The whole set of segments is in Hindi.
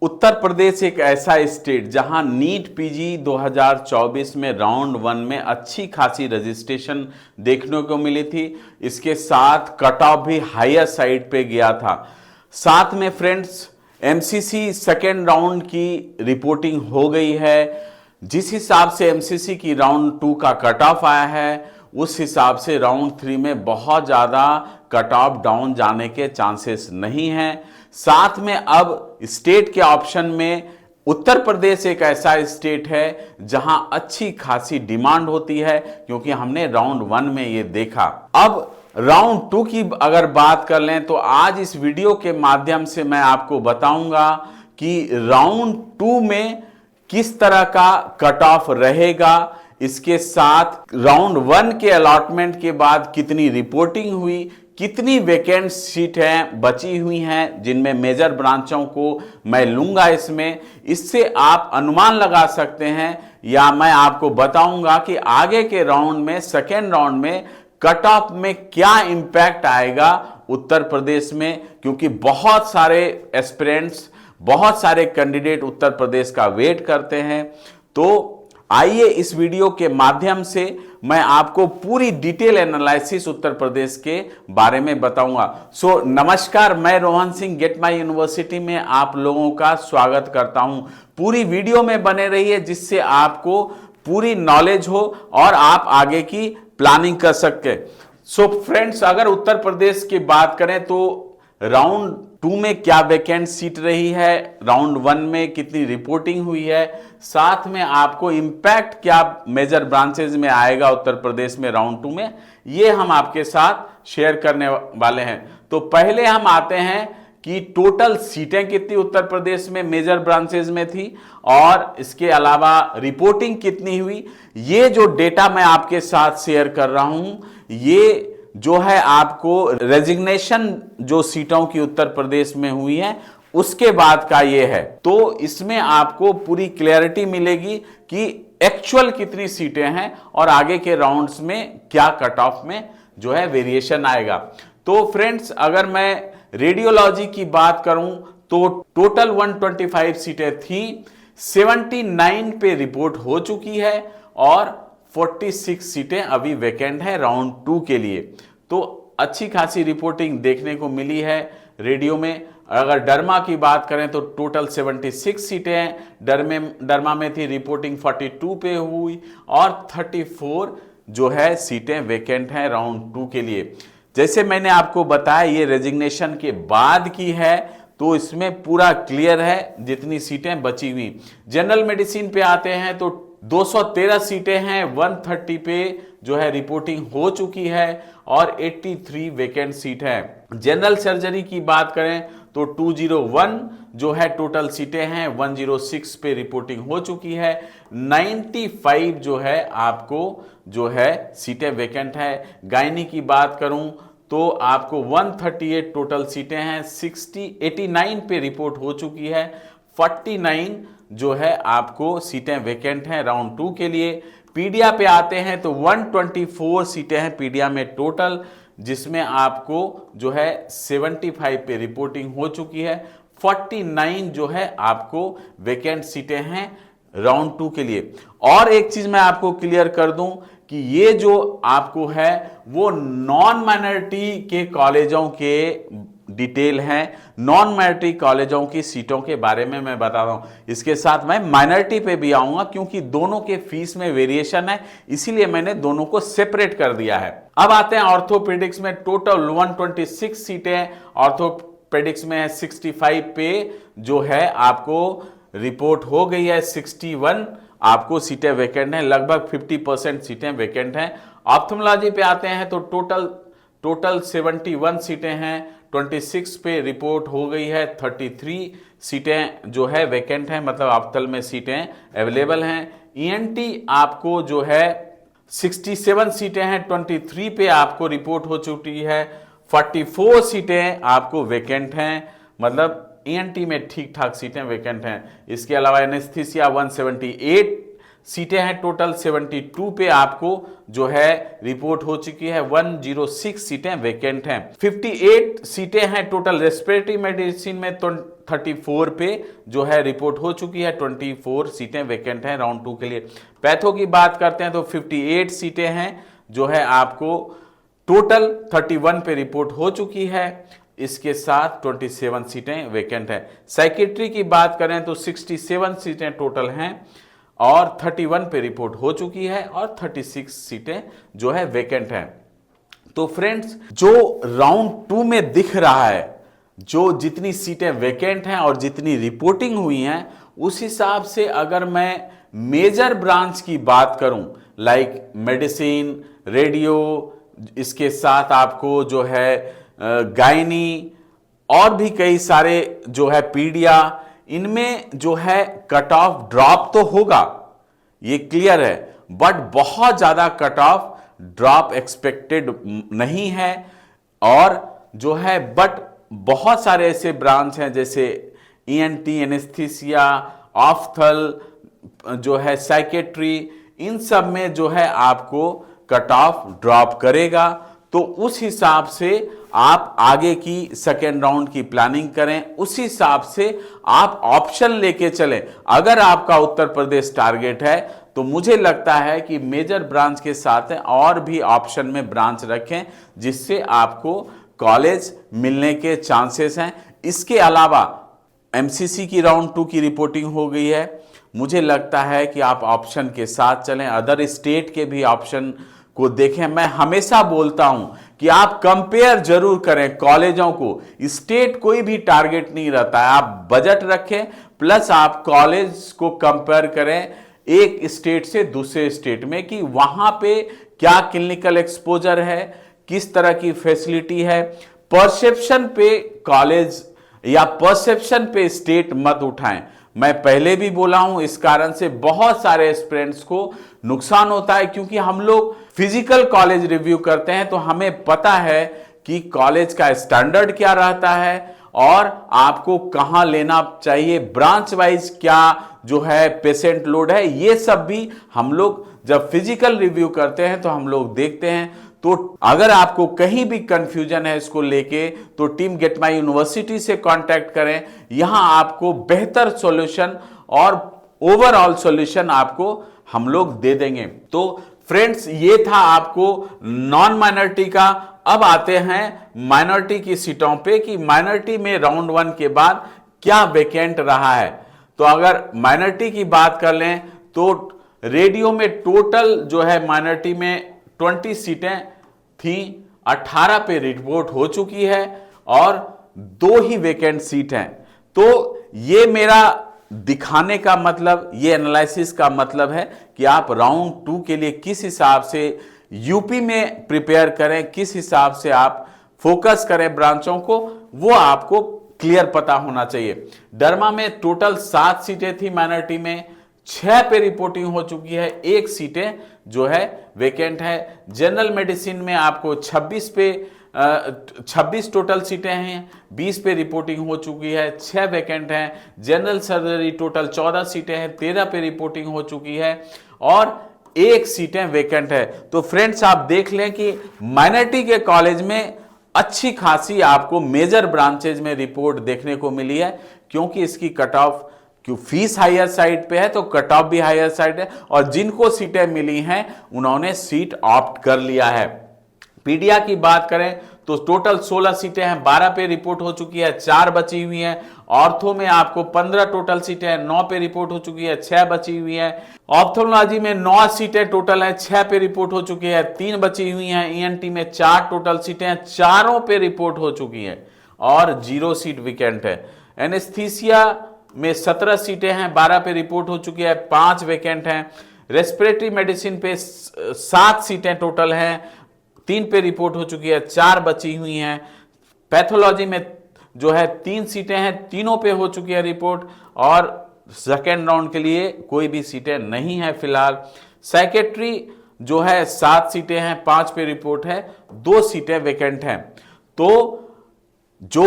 उत्तर प्रदेश एक ऐसा स्टेट जहां नीट पीजी 2024 में राउंड वन में अच्छी खासी रजिस्ट्रेशन देखने को मिली थी। इसके साथ कट ऑफ भी हायर साइड पे गया था। साथ में फ्रेंड्स एमसीसी सेकेंड राउंड की रिपोर्टिंग हो गई है। जिस हिसाब से एमसीसी की राउंड टू का कट ऑफ आया है उस हिसाब से राउंड थ्री में बहुत ज़्यादा कट ऑफ डाउन जाने के चांसेस नहीं हैं। साथ में अब स्टेट के ऑप्शन में उत्तर प्रदेश एक ऐसा स्टेट है जहां अच्छी खासी डिमांड होती है, क्योंकि हमने राउंड वन में ये देखा। अब राउंड टू की अगर बात कर लें तो आज इस वीडियो के माध्यम से मैं आपको बताऊंगा कि राउंड टू में किस तरह का कट ऑफ रहेगा। इसके साथ राउंड वन के अलॉटमेंट के बाद कितनी रिपोर्टिंग हुई, कितनी वैकेंट सीट हैं बची हुई हैं जिनमें मेजर ब्रांचों को मैं लूंगा इससे आप अनुमान लगा सकते हैं, या मैं आपको बताऊंगा कि आगे के राउंड में सेकेंड राउंड में कट ऑफ में क्या इंपैक्ट आएगा उत्तर प्रदेश में, क्योंकि बहुत सारे एस्पिरेंट्स, बहुत सारे कैंडिडेट उत्तर प्रदेश का वेट करते हैं। तो आइए इस वीडियो के माध्यम से मैं आपको पूरी डिटेल एनालिसिस उत्तर प्रदेश के बारे में बताऊंगा। नमस्कार, मैं Rohan Singh get my university में आप लोगों का स्वागत करता हूं। पूरी वीडियो में बने रहिए जिससे आपको पूरी नॉलेज हो और आप आगे की प्लानिंग कर सके। फ्रेंड्स, अगर उत्तर प्रदेश की बात करें तो राउंड टू में क्या वैकेंट सीट रही है, राउंड वन में कितनी रिपोर्टिंग हुई है, साथ में आपको इंपैक्ट क्या मेजर ब्रांचेज में आएगा उत्तर प्रदेश में राउंड टू में, ये हम आपके साथ शेयर करने वाले हैं। तो पहले हम आते हैं कि टोटल सीटें कितनी उत्तर प्रदेश में मेजर ब्रांचेज में थी और इसके अलावा रिपोर्टिंग कितनी हुई। ये जो डेटा मैं आपके साथ शेयर कर रहा हूं ये जो है आपको रेजिग्नेशन जो सीटों की उत्तर प्रदेश में हुई है उसके बाद का ये है। तो इसमें आपको पूरी क्लैरिटी मिलेगी कि एक्चुअल कितनी सीटें हैं और आगे के राउंड्स में क्या कट ऑफ में जो है वेरिएशन आएगा। तो फ्रेंड्स, अगर मैं रेडियोलॉजी की बात करूं तो टोटल 125 सीटें थी, 79 पे रिपोर्ट हो चुकी है और 46 सीटें अभी वैकेंट है राउंड टू के लिए। तो अच्छी खासी रिपोर्टिंग देखने को मिली है रेडियो में। अगर डरमा की बात करें तो टोटल 76 सीटें हैं, डरमा में थी, रिपोर्टिंग 42 पे हुई और 34 जो है सीटें वैकेंट हैं राउंड टू के लिए। जैसे मैंने आपको बताया ये रेजिग्नेशन के बाद की है तो इसमें पूरा क्लियर है जितनी सीटें बची हुई। जनरल मेडिसिन पे आते हैं तो 213 सीटें हैं, 130 पे जो है रिपोर्टिंग हो चुकी है और 83 वैकेंट सीट है। जनरल सर्जरी की बात करें तो 201 जो है टोटल सीटें हैं, 106 पे रिपोर्टिंग हो चुकी है, 95 जो है आपको जो है सीटें वैकेंट है। गायनी की बात करूं तो आपको 138 टोटल सीटें हैं, 89 पे रिपोर्ट हो चुकी है, 49 जो है आपको सीटें वैकेंट हैं राउंड टू के लिए। पीडिया पे आते हैं तो 124 सीटें हैं पीडिया में टोटल, जिसमें आपको जो है 75 पे रिपोर्टिंग हो चुकी है, 49 जो है आपको वैकेंट सीटें हैं राउंड टू के लिए। और एक चीज मैं आपको क्लियर कर दूं कि ये जो आपको है वो नॉन माइनॉरिटी के कॉलेजों के डिटेल हैं, नॉन माइनॉरिटी कॉलेजों की सीटों के बारे में मैं बता रहा हूं। इसके साथ मैं माइनॉरिटी पे भी आऊंगा क्योंकि दोनों के फीस में वेरिएशन है, इसीलिए मैंने दोनों को सेपरेट कर दिया है। अब आते हैं ऑर्थोपेडिक्स में, टोटल 126 सीटें ऑर्थोपेडिक्स में है, 65 पे जो है आपको रिपोर्ट हो गई है, 61 आपको सीटें वैकेंट हैं, लगभग 50% सीटें वैकेंट हैं। ऑप्थेल्मोलॉजी पे आते हैं तो टोटल 71 सीटें हैं, 26 पे रिपोर्ट हो गई है, 33 सीटें जो है वैकेंट हैं, मतलब ऑप्थल में सीटें अवेलेबल हैं। ईएनटी आपको जो है 67 सीटें हैं, 23 पे आपको रिपोर्ट हो चुकी है, 44 सीटें आपको वैकेंट हैं, मतलब ईएनटी में ठीक ठाक सीटें वैकेंट हैं। इसके अलावा एनेस्थीसिया 178 सीटें हैं टोटल 72 पे आपको जो है रिपोर्ट हो चुकी है, 106 सीटें वैकेंट हैं। 58 सीटें हैं टोटल रेस्पिरेटरी मेडिसिन में, तो 34 पे जो है रिपोर्ट हो चुकी है, 24 सीटें वैकेंट हैं राउंड 2 के लिए। पैथो की बात करते हैं तो 58 सीटें हैं जो है आपको टोटल 31 पे रिपोर्ट हो चुकी है, इसके साथ 27 सीटें वैकेंट हैं। साइकेट्री की बात करें तो 67 सीटें टोटल हैं और 31 पे रिपोर्ट हो चुकी है और 36 सीटें जो है वैकेंट हैं। तो फ्रेंड्स, जो राउंड 2 में दिख रहा है, जो जितनी सीटें वैकेंट हैं और जितनी रिपोर्टिंग हुई हैं, उस हिसाब से अगर मैं मेजर ब्रांच की बात करूं, लाइक मेडिसिन, रेडियो, इसके साथ आपको जो है गायनी और भी कई सारे जो है पीडिया, इनमें जो है कट ऑफ ड्रॉप तो होगा, ये क्लियर है, बट बहुत ज्यादा कट ऑफ ड्रॉप एक्सपेक्टेड नहीं है। और जो है बट बहुत सारे ऐसे ब्रांच हैं जैसे ईएनटी, एनेस्थीसिया, ऑफ्थल, जो है साइकेट्री, इन सब में जो है आपको कट ऑफ ड्रॉप करेगा। तो उस हिसाब से आप आगे की सेकेंड राउंड की प्लानिंग करें, उस हिसाब से आप ऑप्शन लेके चलें। अगर आपका उत्तर प्रदेश टारगेट है तो मुझे लगता है कि मेजर ब्रांच के साथ और भी ऑप्शन में ब्रांच रखें, जिससे आपको कॉलेज मिलने के चांसेस हैं। इसके अलावा एमसीसी की राउंड 2 की रिपोर्टिंग हो गई है, मुझे लगता है कि आप ऑप्शन के साथ चलें, अदर स्टेट के भी ऑप्शन को देखें। मैं हमेशा बोलता हूं कि आप कंपेयर जरूर करें कॉलेजों को, स्टेट कोई भी टारगेट नहीं रहता है, आप बजट रखें प्लस आप कॉलेज को कंपेयर करें एक स्टेट से दूसरे स्टेट में कि वहां पे क्या क्लिनिकल एक्सपोजर है, किस तरह की फैसिलिटी है। परसेप्शन पे कॉलेज या परसेप्शन पे स्टेट मत उठाएं। मैं पहले भी बोला हूं, इस कारण से बहुत सारे एस्पिरेंट्स को नुकसान होता है, क्योंकि हम लोग फिजिकल कॉलेज रिव्यू करते हैं तो हमें पता है कि कॉलेज का स्टैंडर्ड क्या रहता है और आपको कहां लेना चाहिए, ब्रांच वाइज क्या जो है पेशेंट लोड है, ये सब भी हम लोग जब फिजिकल रिव्यू करते हैं तो हम लोग देखते हैं। तो अगर आपको कहीं भी कंफ्यूजन है इसको लेके तो टीम गेट माई यूनिवर्सिटी से कांटेक्ट करें, यहां आपको बेहतर सॉल्यूशन और ओवरऑल सॉल्यूशन आपको हम लोग दे देंगे। तो फ्रेंड्स, ये था आपको नॉन माइनॉरिटी का। अब आते हैं माइनॉरिटी की सीटों पे कि माइनॉरिटी में राउंड 1 के बाद क्या वैकेंट रहा है। तो अगर माइनॉरिटी की बात कर लें तो रेडियो में टोटल जो है माइनॉरिटी में 20 सीटें थी, 18 पे रिपोर्ट हो चुकी है और 2 ही वैकेंट सीट हैं। तो ये मेरा दिखाने का मतलब, ये एनालिसिस का मतलब है कि आप राउंड 2 के लिए किस हिसाब से यूपी में प्रिपेयर करें, किस हिसाब से आप फोकस करें ब्रांचों को, वो आपको क्लियर पता होना चाहिए। डरमा में टोटल 7 सीटें थी माइनॉरिटी में, 6 पे रिपोर्टिंग हो चुकी है, 1 सीटें जो है वैकेंट है। जनरल मेडिसिन में आपको 26 टोटल सीटें हैं, 20 पे रिपोर्टिंग हो चुकी है, 6 वैकेंट हैं। जनरल सर्जरी टोटल 14 सीटें हैं, 13 पे रिपोर्टिंग हो चुकी है और 1 सीटें वैकेंट है। तो फ्रेंड्स, आप देख लें कि माइनॉरिटी के कॉलेज में अच्छी खासी आपको मेजर ब्रांचेज में रिपोर्ट देखने को मिली है, क्योंकि इसकी कट ऑफ, क्यों फीस हायर साइड पे है तो कट ऑफ भी हायर साइड है, और जिनको सीटें मिली हैं उन्होंने सीट ऑप्ट कर लिया है। पीडिया की बात करें तो टोटल 16 सीटें हैं, 12 पे रिपोर्ट हो चुकी है, 4 बची हुई हैं। ऑर्थो में आपको 15 टोटल सीटें हैं, 9 पे रिपोर्ट हो चुकी है, 6 बची हुई है। ऑप्थोलॉजी में 9 सीटें टोटल हैं, 6 पे रिपोर्ट हो चुकी है, 3 बची हुई हैं। ईएनटी में 4 टोटल सीटें हैं, 4 पे रिपोर्ट हो चुकी है और 0 सीट वैकेंट है। एनेस्थीसिया में 17 सीटें हैं, 12 पे रिपोर्ट हो चुकी है, 5 वैकेंट हैं। रेस्पिरेटरी मेडिसिन पे 7 सीटें टोटल हैं, 3 पे रिपोर्ट हो चुकी है, 4 बची हुई हैं। पैथोलॉजी में जो है 3 सीटें हैं, तीनों पे हो चुकी है रिपोर्ट और सेकेंड राउंड के लिए कोई भी सीटें नहीं है फिलहाल। साइकेट्री जो है 7 सीटें हैं, 5 पे रिपोर्ट है, 2 सीटें वैकेंट हैं। तो जो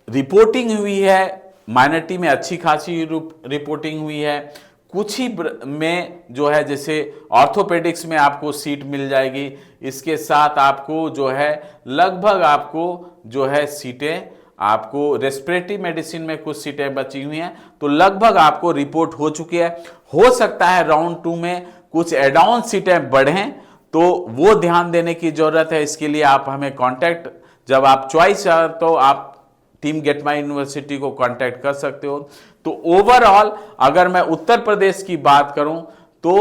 रिपोर्टिंग हुई है माइनॉरिटी में अच्छी खासी रिपोर्टिंग हुई है। कुछ ही में जो है जैसे ऑर्थोपेडिक्स में आपको सीट मिल जाएगी, इसके साथ आपको जो है लगभग आपको जो है सीटें, आपको रेस्पिरेटरी मेडिसिन में कुछ सीटें बची हुई हैं, तो लगभग आपको रिपोर्ट हो चुकी है। हो सकता है राउंड 2 में कुछ एड ऑन सीटें बढ़ें, तो वो ध्यान देने की जरूरत है। इसके लिए आप हमें कांटेक्ट, जब आप चॉइस तो आप टीम गेट माई यूनिवर्सिटी को कांटेक्ट कर सकते हो। तो ओवरऑल अगर मैं उत्तर प्रदेश की बात करूं तो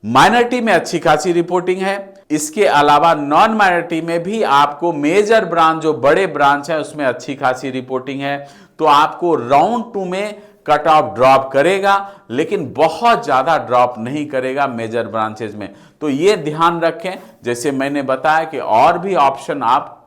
माइनॉरिटी में अच्छी खासी रिपोर्टिंग है। इसके अलावा नॉन माइनॉरिटी में भी आपको मेजर ब्रांच, जो बड़े ब्रांच है, उसमें अच्छी खासी रिपोर्टिंग है। तो आपको राउंड 2 में कट ऑफ ड्रॉप करेगा, लेकिन बहुत ज्यादा ड्रॉप नहीं करेगा मेजर ब्रांचेज में। तो ये ध्यान रखें, जैसे मैंने बताया कि और भी ऑप्शन आप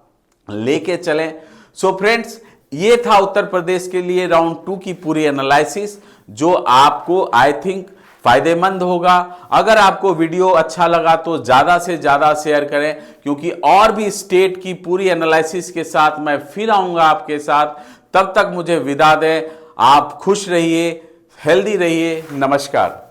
लेके चलें। सो फ्रेंड्स, ये था उत्तर प्रदेश के लिए राउंड 2 की पूरी एनालिसिस, जो आपको आई थिंक फायदेमंद होगा। अगर आपको वीडियो अच्छा लगा तो ज्यादा से ज्यादा शेयर करें, क्योंकि और भी स्टेट की पूरी एनालिसिस के साथ मैं फिर आऊंगा आपके साथ। तब तक मुझे विदा दें। आप खुश रहिए, हेल्दी रहिए। नमस्कार।